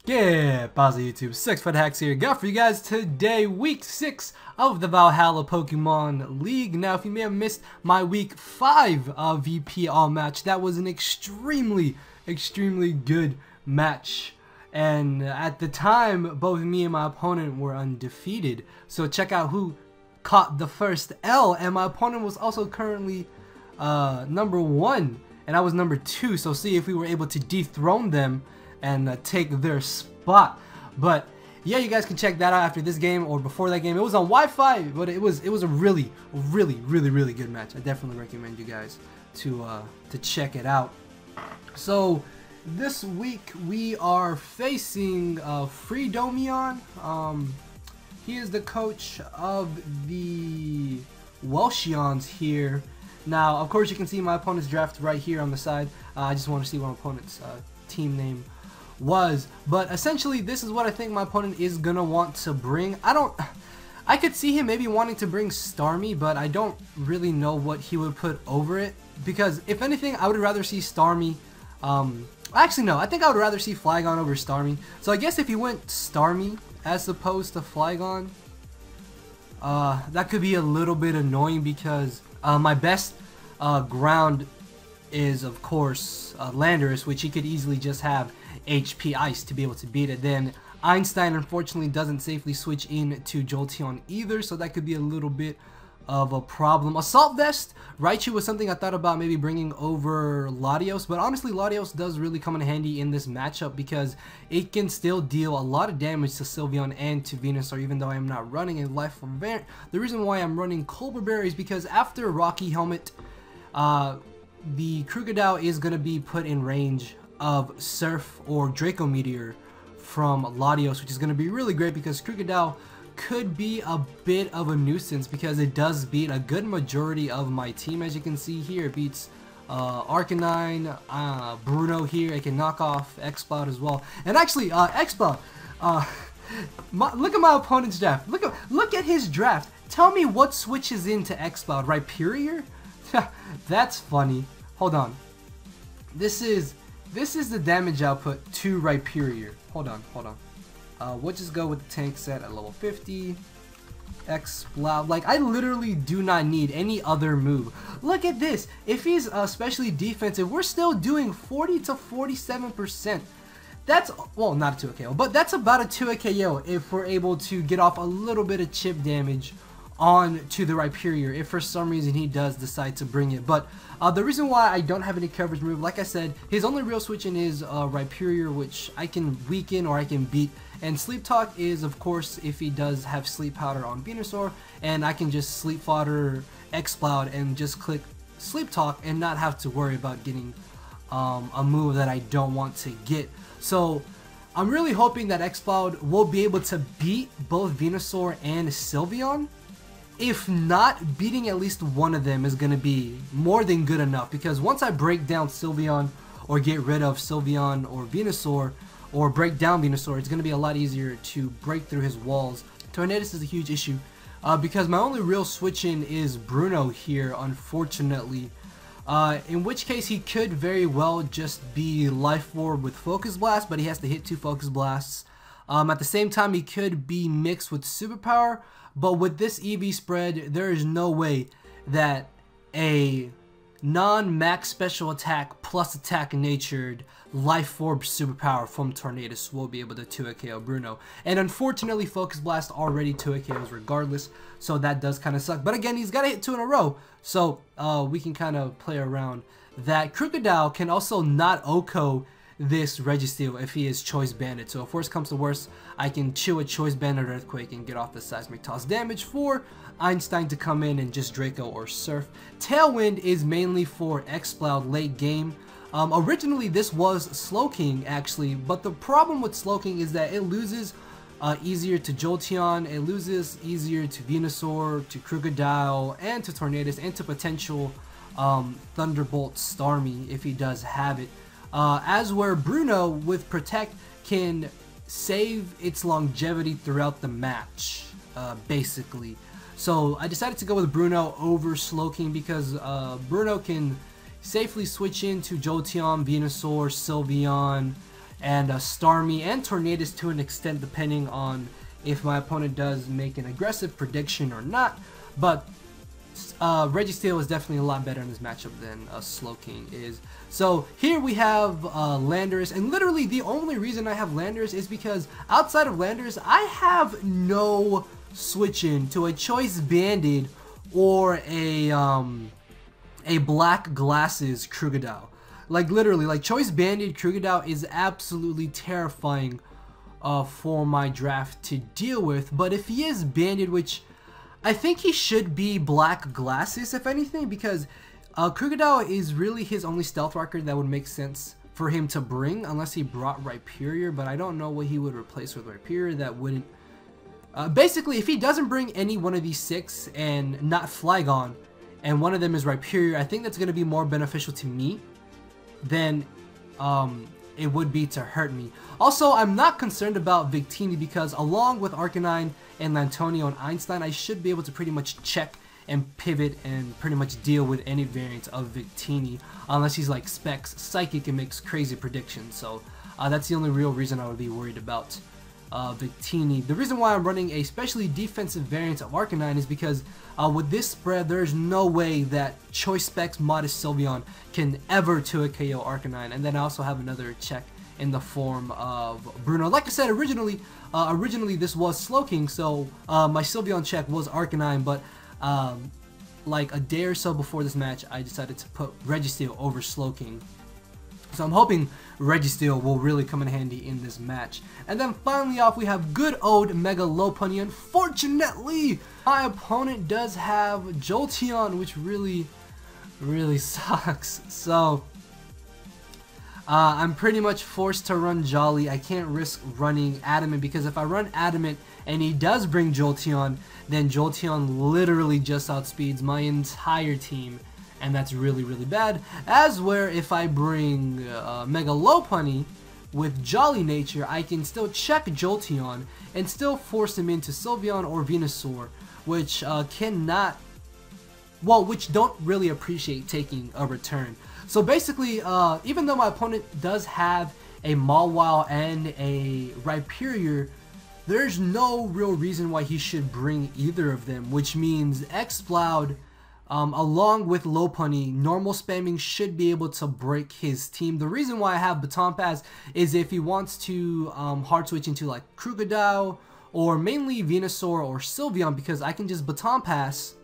Yeah, pause YouTube. 6 Foot Hacks here. Got for you guys today, week 6 of the Valhalla Pokemon League. Now, if you may have missed my week 5 VPL match, that was an extremely good match. And at the time, both me and my opponent were undefeated. So check out who caught the first L. And my opponent was also currently number 1, and I was number 2. So see if we were able to dethrone them and take their spot. But yeah, you guys can check that out after this game or before that game. It was on Wi-Fi, but it was a really good match. I definitely recommend you guys to check it out. So this week we are facing Freedomion. He is the coach of the Welsheons here. Now, of course, you can see my opponent's draft right here on the side. I just want to see what my opponent's team name was, but essentially this is what I think my opponent is gonna want to bring. I could see him maybe wanting to bring Starmie, but I don't really know what he would put over it, because if anything I would rather see Starmie. Actually no, I think I would rather see Flygon over Starmie. So I guess if he went Starmie as opposed to Flygon, that could be a little bit annoying, because my best ground is of course Landorus, which he could easily just have HP Ice to be able to beat it. Then Einstein unfortunately doesn't safely switch in to Jolteon either, so that could be a little bit of a problem. Assault Vest Raichu was something I thought about maybe bringing over Latios, but honestly Latios does really come in handy in this matchup because it can still deal a lot of damage to Sylveon and to Venusaur, even though I am not running a Life Orb variant. The reason why I'm running Colbur Berry is because after Rocky Helmet, the Krookodile is going to be put in range of Surf or Draco Meteor from Latios, which is going to be really great because Krookodile could be a bit of a nuisance because it does beat a good majority of my team. As you can see here, it beats Arcanine, Bruno here. It can knock off X-Cloud as well. And actually, X-Cloud, look at my opponent's draft. Look at his draft. Tell me what switches into X-Cloud. Rhyperior? That's funny. Hold on. This is the damage output to Rhyperior. Hold on. We'll just go with the tank set at level 50. X-Cloud. Like, I literally do not need any other move. Look at this. If he's especially defensive, we're still doing 40 to 47%. That's, well, not a 2 KO, but that's about a 2 KO if we're able to get off a little bit of chip damage on to the Rhyperior if for some reason he does decide to bring it. But the reason why I don't have any coverage move, like I said, his only real switch in is Rhyperior, which I can weaken or I can beat. And Sleep Talk is, of course, if he does have Sleep Powder on Venusaur, and I can just Sleep Fodder X-Cloud and just click Sleep Talk and not have to worry about getting a move that I don't want to get. So I'm really hoping that X-Cloud will be able to beat both Venusaur and Sylveon. If not, beating at least one of them is going to be more than good enough, because once I break down Sylveon or get rid of Sylveon or Venusaur, or break down Venusaur, it's going to be a lot easier to break through his walls. Tornadus is a huge issue because my only real switch-in is Bruno here, unfortunately. In which case he could very well just be Life Orb with Focus Blast, but he has to hit 2 Focus Blasts. At the same time, he could be mixed with Superpower, but with this EV spread, there is no way that a non-max special attack plus attack natured Life Orb Superpower from Tornadus will be able to 2 KO Bruno. And unfortunately, Focus Blast already 2 KOs regardless, so that does kind of suck. But again, he's got to hit 2 in a row, so we can kind of play around that. Krookodile can also not OHKO this Registeel if he is Choice Banded. So if worst comes to worst, I can chill a Choice Banded Earthquake and get off the Seismic Toss damage for Einstein to come in and just Draco or Surf. Tailwind is mainly for X-Cloud late game. Originally this was Slowking actually, but the problem with Slowking is that it loses easier to Jolteon, it loses easier to Venusaur, to Krookodile, and to Tornadus, and to potential Thunderbolt Starmie if he does have it. As where Bruno with Protect can save its longevity throughout the match, basically. So I decided to go with Bruno over Slowking because Bruno can safely switch into Jolteon, Venusaur, Sylveon, and Starmie and Tornadus to an extent, depending on if my opponent does make an aggressive prediction or not. But Registeel is definitely a lot better in this matchup than Slowking is. So here we have Landorus, and literally the only reason I have Landorus is because outside of Landorus, I have no switch in to a Choice Banded or a Black Glasses Krookodile. Like literally, like Choice Banded Krookodile is absolutely terrifying for my draft to deal with. But if he is banded, which I think he should be Black Glasses if anything, because Krookodile is really his only stealth record that would make sense for him to bring, unless he brought Rhyperior, but I don't know what he would replace with Rhyperior that wouldn't. Basically, if he doesn't bring any one of these 6 and not Flygon, and one of them is Rhyperior, I think that's going to be more beneficial to me than it would be to hurt me. Also, I'm not concerned about Victini because along with Arcanine and Lantonio and Einstein, I should be able to pretty much check and pivot and pretty much deal with any variant of Victini, unless he's like Specs Psychic and makes crazy predictions. So that's the only real reason I would be worried about Victini. The reason why I'm running a specially defensive variant of Arcanine is because with this spread, there's no way that Choice Specs Modest Sylveon can ever 2 KO Arcanine. And then I also have another check in the form of Bruno. Like I said, originally this was Slowking, so my Sylveon check was Arcanine, but like a day or so before this match, I decided to put Registeel over Slowking. So I'm hoping Registeel will really come in handy in this match. And then finally off, we have good old Mega Lopunny. Unfortunately, my opponent does have Jolteon, which really sucks. So I'm pretty much forced to run Jolly. I can't risk running Adamant, because if I run Adamant and he does bring Jolteon, then Jolteon literally just outspeeds my entire team, and that's really bad. As where if I bring Mega Lopunny with Jolly Nature, I can still check Jolteon and still force him into Sylveon or Venusaur, which which don't really appreciate taking a return. So basically, even though my opponent does have a Mawile and a Rhyperior, there's no real reason why he should bring either of them, which means Exploud, along with Lopunny, normal spamming should be able to break his team. The reason why I have Baton Pass is if he wants to hard switch into like Krookodile or mainly Venusaur or Sylveon, because I can just Baton Pass,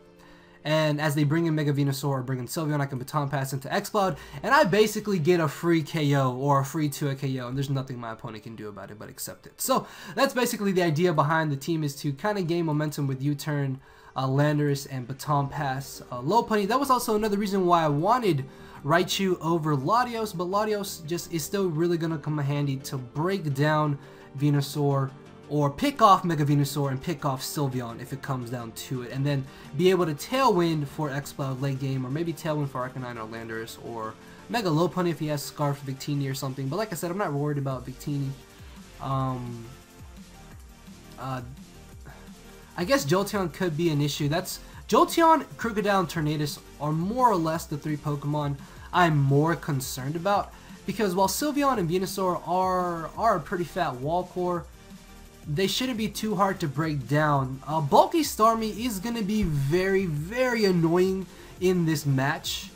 and as they bring in Mega Venusaur or bring in Sylveon, I can Baton Pass into Exploud, and I basically get a free KO or a free 2 KO, and there's nothing my opponent can do about it but accept it. So that's basically the idea behind the team, is to kind of gain momentum with U-Turn, Landorus, and Baton Pass Lopunny. That was also another reason why I wanted Raichu over Latios, but Latios just is still really going to come in handy to break down Venusaur, or pick off Mega Venusaur and pick off Sylveon if it comes down to it, and then be able to Tailwind for Exploud late game, or maybe Tailwind for Arcanine or Landorus, or Mega Lopunny if he has Scarf Victini or something. But like I said, I'm not worried about Victini. I guess Jolteon could be an issue. Jolteon, Krookodile, and Tornadus are more or less the 3 Pokemon I'm more concerned about, because while Sylveon and Venusaur are a pretty fat wall core, they shouldn't be too hard to break down. Bulky Starmie is going to be very annoying in this match,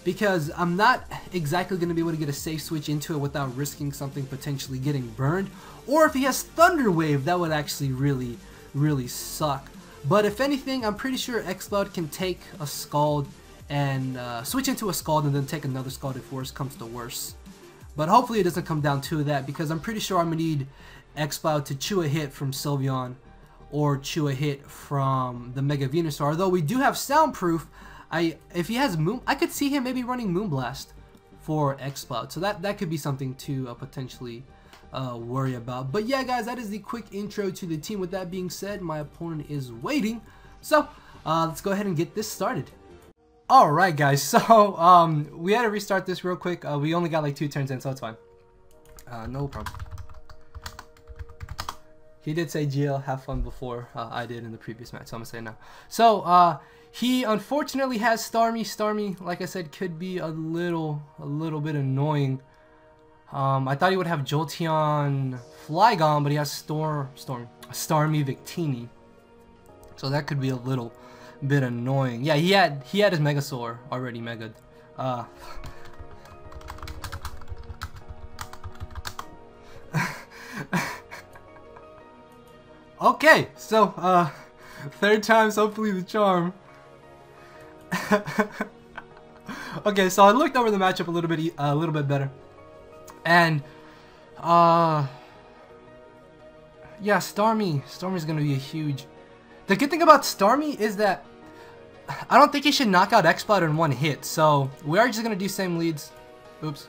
because I'm not exactly going to be able to get a safe switch into it without risking something potentially getting burned. Or if he has Thunder Wave, that would actually really suck. But if anything, I'm pretty sure Exploud can take a Scald and switch into a Scald and then take another Scald if worse comes to worse. But hopefully it doesn't come down to that, because I'm pretty sure I'm going to need Exploud to chew a hit from Sylveon or chew a hit from the Mega Venusaur. Although we do have Soundproof, if he has Moon, I could see him maybe running Moonblast for Exploud. So that could be something to potentially worry about. But yeah, guys, that is the quick intro to the team. With that being said, my opponent is waiting. So let's go ahead and get this started. Alright guys, so we had to restart this real quick. We only got like 2 turns in, so it's fine. No problem. He did say GL, have fun before I did in the previous match, so I'm going to say it now. So, he unfortunately has Starmie. Starmie, like I said, could be a little bit annoying. I thought he would have Jolteon Flygon, but he has Starmie Victini. So that could be a little bit annoying. Yeah, he had his Megasaur already megaed. Okay, so third time's hopefully the charm. Okay, so I looked over the matchup a little bit better, and yeah, Starmie's gonna be a huge. The good thing about Starmie is that I don't think he should knock out X-Cloud in one hit. So we are just gonna do same leads. Oops.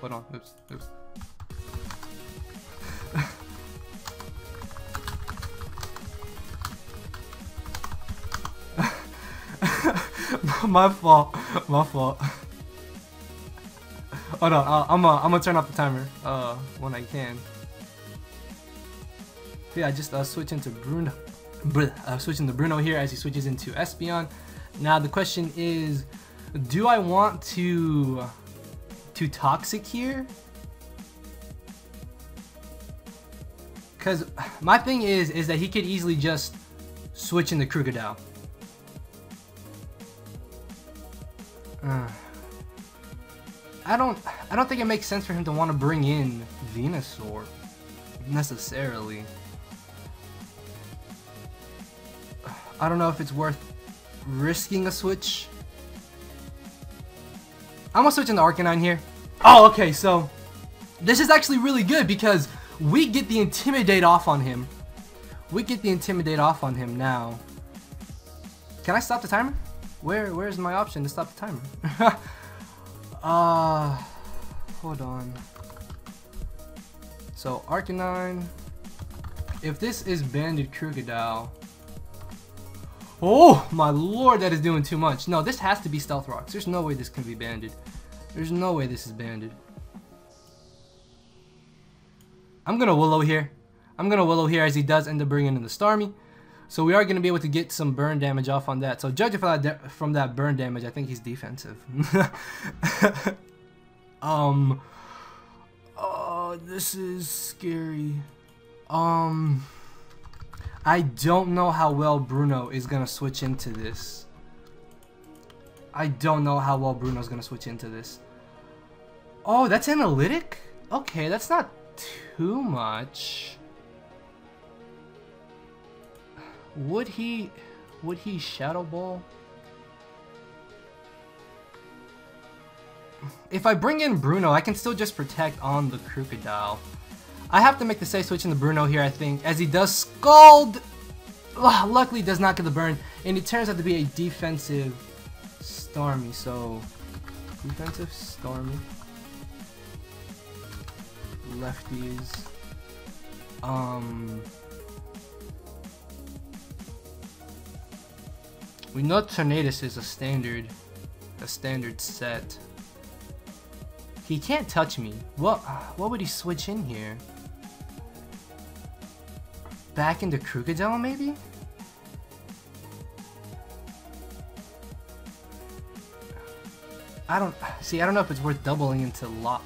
Hold on. Oops. My fault. Hold on, I'm gonna turn off the timer when I can. Yeah, I just switch into Bruno. Switching to Bruno here as he switches into Espeon. Now the question is, do I want to Toxic here? Because my thing is that he could easily just switch into Krookodile. I don't think it makes sense for him to want to bring in Venusaur necessarily. I don't know if it's worth risking a switch. I'm gonna switch into Arcanine here. Oh, okay, so this is actually really good because we get the Intimidate off on him. Now. Can I stop the timer? Where's my option to stop the timer? Hold on. So Arcanine, if this is banded Krookodile, oh my lord, that is doing too much. No, this has to be Stealth Rocks. There's no way this can be banded. There's no way this is banded. I'm gonna Willow here. As he does end up bringing in the Starmie. So we are going to be able to get some burn damage off on that. So judging from that burn damage, I think he's defensive. Oh, this is scary. I don't know how well Bruno is going to switch into this. Oh, that's analytic? Okay, that's not too much. Would he Shadow Ball? If I bring in Bruno, I can still just protect on the Krookodile. I have to make the safe switch into Bruno here, I think, as he does Scald. Ugh, luckily does not get the burn, and it turns out to be a defensive Starmie. So defensive Starmie. Lefties. We know Tornadus is a standard set. He can't touch me. What would he switch in here? Back into Krookodile, maybe? I don't know if it's worth doubling into Lot.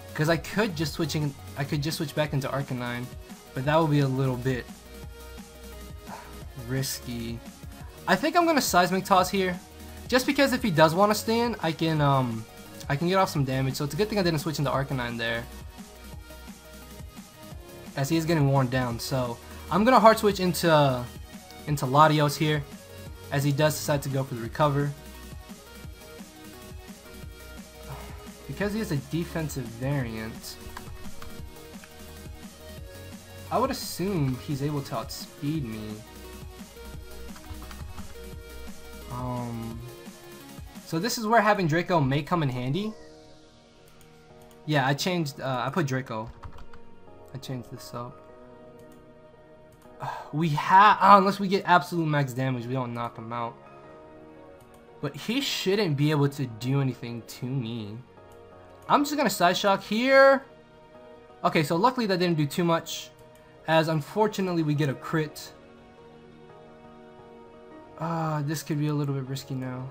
Because I could just switch back into Arcanine, but that would be a little bit risky. I think I'm gonna Seismic Toss here, just because if he does want to stand, I can get off some damage. So it's a good thing I didn't switch into Arcanine there, as he is getting worn down. So I'm gonna hard switch into Latios here, as he does decide to go for the recover. Because he is a defensive variant, I would assume he's able to outspeed me. So this is where having Draco may come in handy. Yeah, I put Draco. I changed this up. Unless we get absolute max damage, we don't knock him out. But he shouldn't be able to do anything to me. I'm just gonna Side Shock here. Okay, so luckily that didn't do too much, as unfortunately we get a crit. This could be a little bit risky now.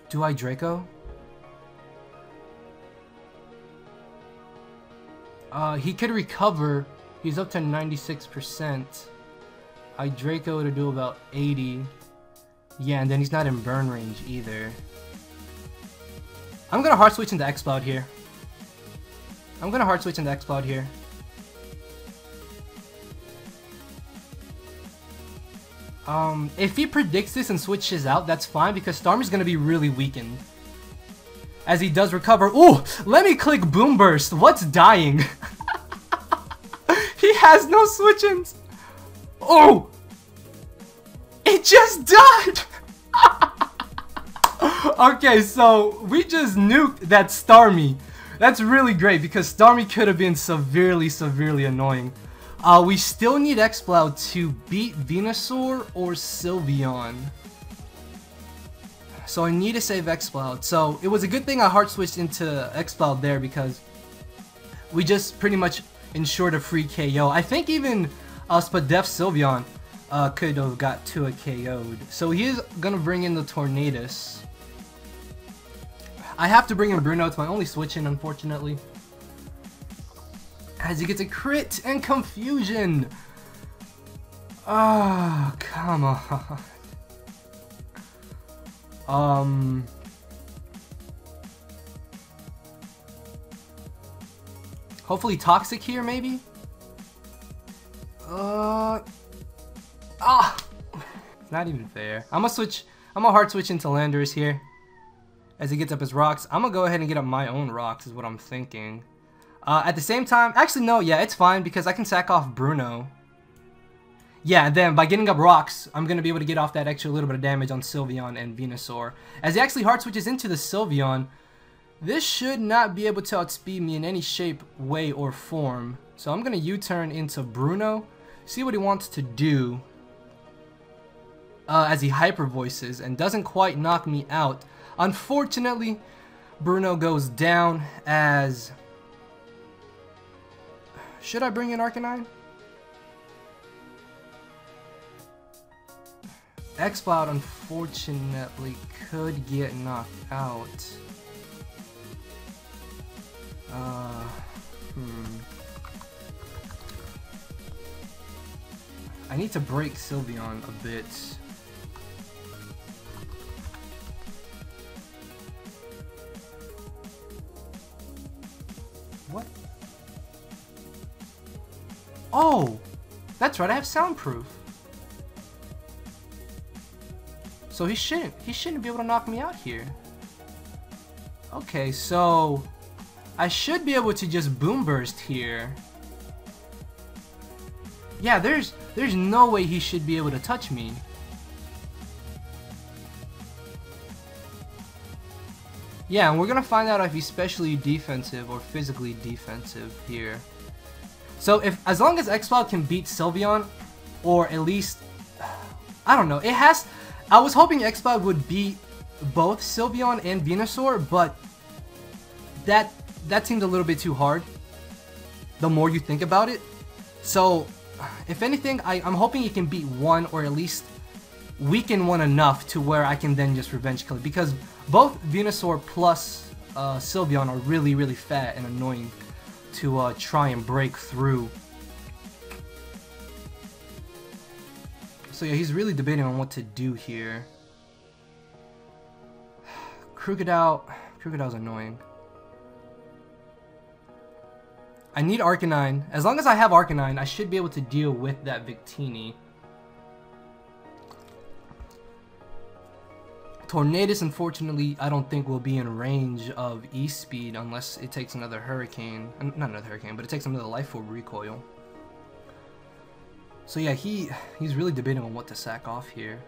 Do I Draco? He could recover. He's up to 96%. I Draco to do about 80. Yeah, and then he's not in burn range either. I'm gonna hard switch into X-Cloud here. If he predicts this and switches out, that's fine because Starmie's gonna be really weakened. As he does recover. Ooh! Let me click Boom Burst. What's dying? He has no switch-ins. Oh! It just died! Okay, so we just nuked that Starmie. That's really great because Starmie could have been severely, severely annoying. We still need X-Cloud to beat Venusaur or Sylveon. So I need to save X-Cloud. So it was a good thing I hard switched into X-Cloud there because we just pretty much ensured a free KO. I think even Spadef Sylveon could have got to a KO'd. So he's gonna bring in the Tornadus. I have to bring in Bruno. It's my only switch in, unfortunately. As he gets a crit and confusion. Oh, come on. Hopefully Toxic here, maybe? It's not even fair. I'm gonna hard switch into Landorus here. As he gets up his rocks. I'm gonna go ahead and get up my own rocks is what I'm thinking. At the same time, actually no, yeah, it's fine because I can sack off Bruno. Yeah, and then by getting up rocks, I'm gonna be able to get off that extra little bit of damage on Sylveon and Venusaur. As he actually hard switches into the Sylveon, this should not be able to outspeed me in any shape, way, or form. So I'm gonna U-turn into Bruno, see what he wants to do. As he hyper voices and doesn't quite knock me out. Unfortunately, Bruno goes down as... Should I bring in Arcanine? X-Cloud unfortunately could get knocked out. I need to break Sylveon a bit. What? Oh! That's right, I have soundproof. So he shouldn't be able to knock me out here. Okay, so I should be able to just Boom Burst here. Yeah, there's no way he should be able to touch me. Yeah, and we're gonna find out if he's specially defensive or physically defensive here. So as long as X-Cloud can beat Sylveon, or at least, I don't know, I was hoping X-Cloud would beat both Sylveon and Venusaur, but that seemed a little bit too hard the more you think about it. So if anything, I'm hoping he can beat one or at least weaken one enough to where I can then just revenge kill it, because both Venusaur plus Sylveon are really, really fat and annoying to try and break through. So yeah, he's really debating on what to do here. Crocodile's annoying. I need Arcanine. As long as I have Arcanine, I should be able to deal with that Victini. Tornadus, unfortunately, I don't think will be in range of E-Speed unless it takes another Hurricane. Not another Hurricane, but it takes another Life Orb recoil. So yeah, he's really debating on what to sack off here.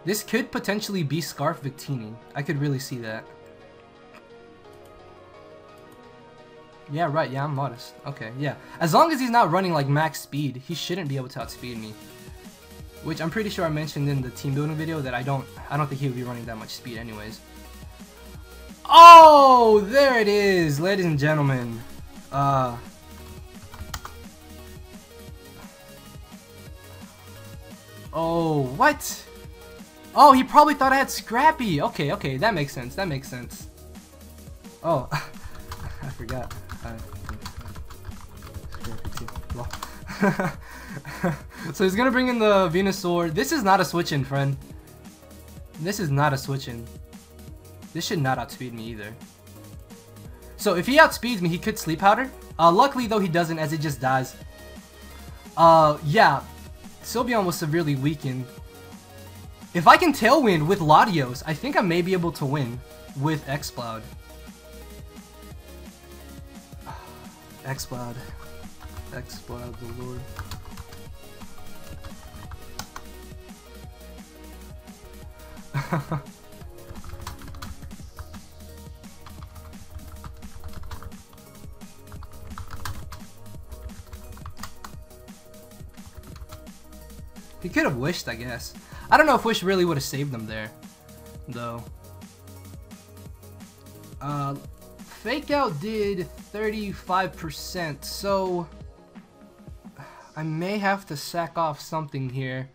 This could potentially be Scarf Victini. I could really see that. Yeah, right, yeah, I'm modest. Okay, yeah. As long as he's not running like max speed, he shouldn't be able to outspeed me. Which I'm pretty sure I mentioned in the team building video that I don't think he would be running that much speed anyways. Oh, there it is, ladies and gentlemen. Oh, what? Oh, he probably thought I had Scrappy. Okay, okay, that makes sense. That makes sense. Oh, I forgot. Scrappy too. Well. So he's gonna bring in the Venusaur. This is not a switch-in, friend. This is not a switch-in. This should not outspeed me either. So if he outspeeds me, he could Sleep Powder. Luckily though he doesn't, as it just dies. Yeah, Sylveon was severely weakened. If I can Tailwind with Latios, I think I may be able to win with X-Cloud. X-Cloud. X-Cloud, the lord. He could have wished, I guess. I don't know if Wish really would have saved them there, though. Fake Out did 35%, so I may have to sack off something here.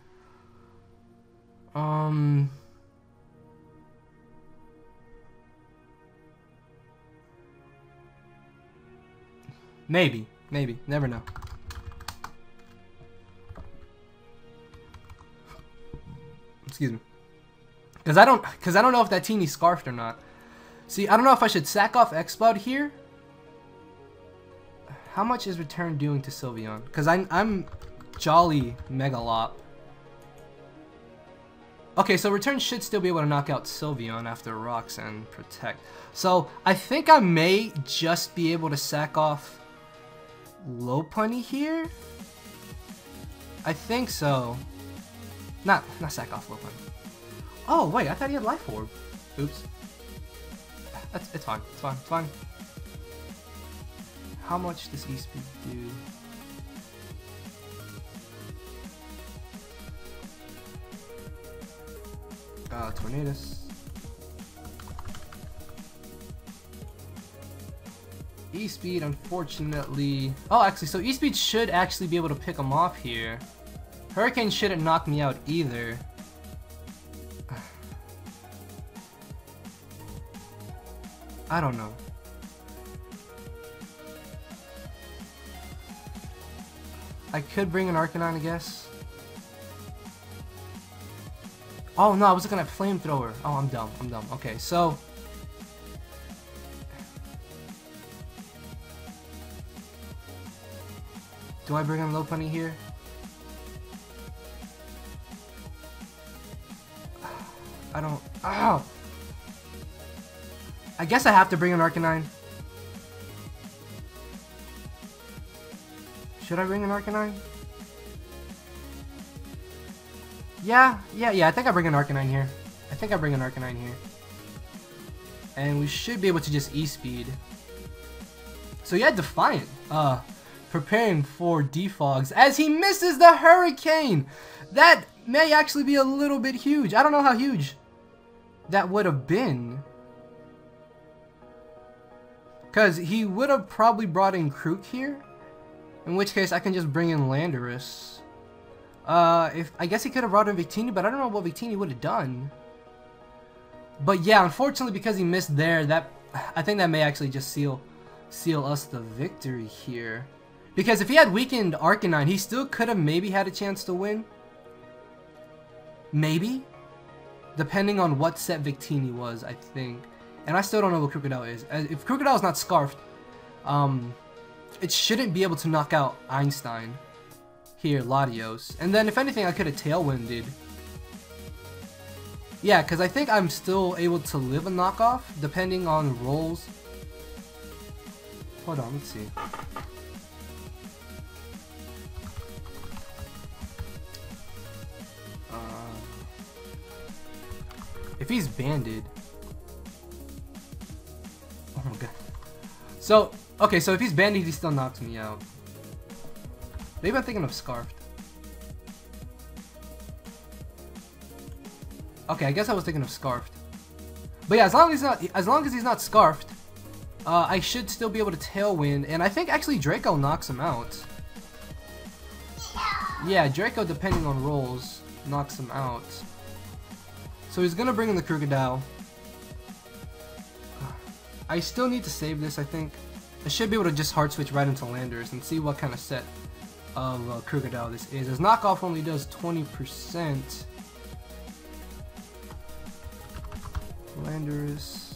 Maybe, never know. Excuse me. Cause I don't know if that teeny scarfed or not. See, I don't know if I should sack off X-Cloud here. How much is return doing to Sylveon? Cause I'm Jolly Megalop. Okay, so return should still be able to knock out Sylveon after Rocks and Protect. So I think I may just be able to sack off Lopunny here. I think so. Not sack off Lopunny. Oh wait, I thought he had Life Orb. Oops. It's fine. It's fine. It's fine. How much does E-Speed do? Tornadus. E-Speed, unfortunately. Oh, actually, so E-Speed should actually be able to pick him off here. Hurricane shouldn't knock me out either. I don't know. I could bring an Arcanine, I guess. Oh no, I was looking at Flamethrower. Oh, I'm dumb. I'm dumb. Okay, so do I bring in Lopunny here? I don't. Ow! I guess I have to bring an Arcanine. Should I bring an Arcanine? Yeah, I think I bring an Arcanine here. And we should be able to just E-Speed. So yeah, Defiant. Preparing for Defogs as he misses the Hurricane! That may actually be a little bit huge. I don't know how huge that would have been. Because he would have probably brought in Krook here. In which case, I can just bring in Landorus. I guess he could have brought in Victini, but I don't know what Victini would have done. But yeah, unfortunately, because he missed there, I think that may actually just seal us the victory here. Because if he had weakened Arcanine, he still could have maybe had a chance to win. Maybe. Depending on what set Victini was, I think. And I still don't know what Crocodile is. If Crocodile is not Scarfed, it shouldn't be able to knock out Einstein. Here, Latios. And then if anything, I could have Tailwinded. Yeah, because I think I'm still able to live a knockoff, depending on rolls. Hold on, let's see. If he's banded. Oh my god. So, okay, so if he's banded, he still knocks me out. Maybe I'm thinking of Scarfed. Okay, I guess I was thinking of Scarfed. But yeah, as long as he's not Scarfed, I should still be able to Tailwind, and I think actually Draco knocks him out. Yeah, Draco, depending on rolls, knocks him out. So he's gonna bring in the Crocodile. I still need to save this, I think. I should be able to just hard switch right into Landers and see what kind of set of Crocodile this is. His knockoff only does 20%. Landers.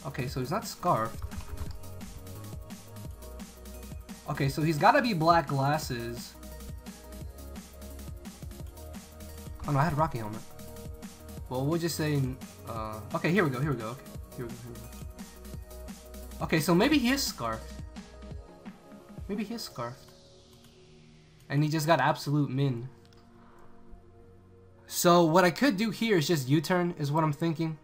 Okay, so he's not Scarfed. Okay, so he's gotta be black glasses. Oh no, I had Rocky Helmet. Well, we'll just say, okay, here we go, here we go. Okay, here we go, here we go. Okay, so maybe he is Scarfed. Maybe he is Scarfed. And he just got absolute min. So what I could do here is just U-turn, is what I'm thinking.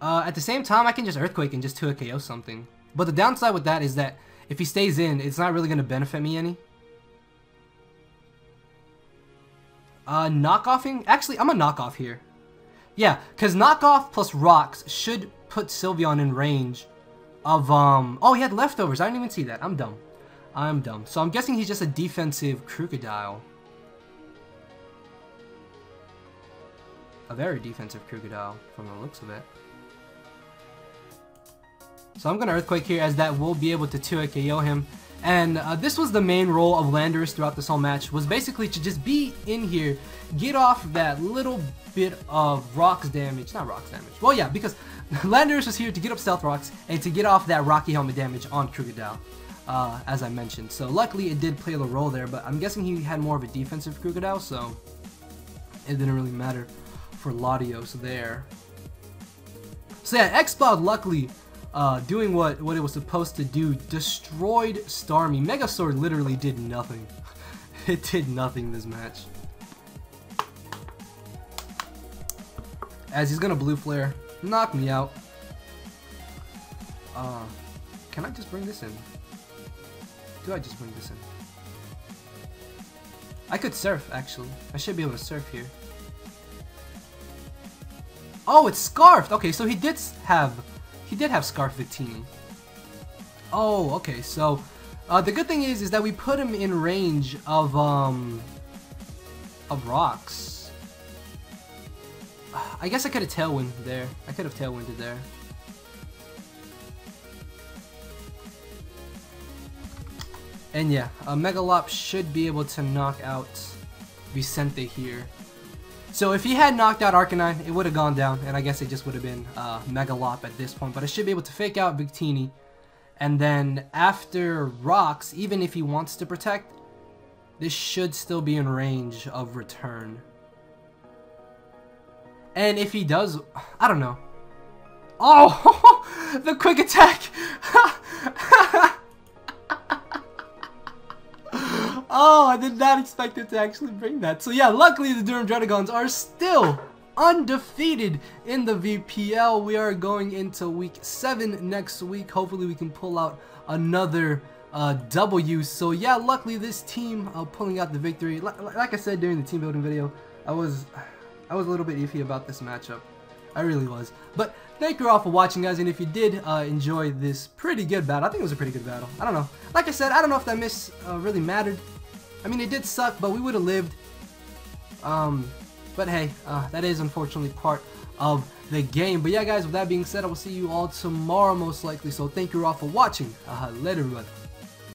At the same time, I can just Earthquake and just 2 KO something. But the downside with that is that if he stays in, it's not really going to benefit me any. Knockoffing? Actually, I'm a knockoff here. Yeah, because knockoff plus rocks should put Sylveon in range of, oh, he had leftovers. I didn't even see that. I'm dumb. I'm dumb. So I'm guessing he's just a defensive Crocodile. A very defensive Crocodile from the looks of it. So I'm going to Earthquake here, as that will be able to 2 KO him. And this was the main role of Landers throughout this whole match, was basically to just be in here, get off that little bit of rocks damage. Not rocks damage. Well, yeah, because Landers was here to get up Stealth Rocks and to get off that Rocky Helmet damage on Crocodile, as I mentioned. So luckily it did play a role there, but I'm guessing he had more of a defensive Crocodile, so it didn't really matter for Latios there. So yeah, X-Cloud luckily doing what it was supposed to do, destroyed Starmie. Mega Sword literally did nothing. It did nothing this match. As he's gonna Blue Flare, knock me out. Can I just bring this in? Do I just bring this in? I could Surf, actually. I should be able to Surf here. Oh, it's Scarfed! Okay, so he did have Scarf Victini. Oh, okay, so the good thing is that we put him in range of rocks. I guess I could have Tailwind there. I could have Tailwinded there. And yeah, Megalop should be able to knock out Vicente here. So if he had knocked out Arcanine, it would have gone down, and I guess it just would have been Megalop at this point. But I should be able to fake out Victini, and then after Rocks, even if he wants to Protect, this should still be in range of return. And if he does, I don't know. Oh, the Quick Attack! Oh, I did not expect it to actually bring that. So yeah, luckily the Durham Druddigons are still undefeated in the VPL. We are going into week 7 next week. Hopefully we can pull out another W. So yeah, luckily this team pulling out the victory. Like I said during the team building video, I was a little bit iffy about this matchup. I really was. But thank you all for watching, guys, and if you did enjoy this pretty good battle, I think it was a pretty good battle. I don't know. Like I said, I don't know if that miss really mattered. I mean, it did suck, but we would have lived. But hey, that is unfortunately part of the game. But yeah, guys, with that being said, I will see you all tomorrow most likely. So thank you all for watching. Later, everybody.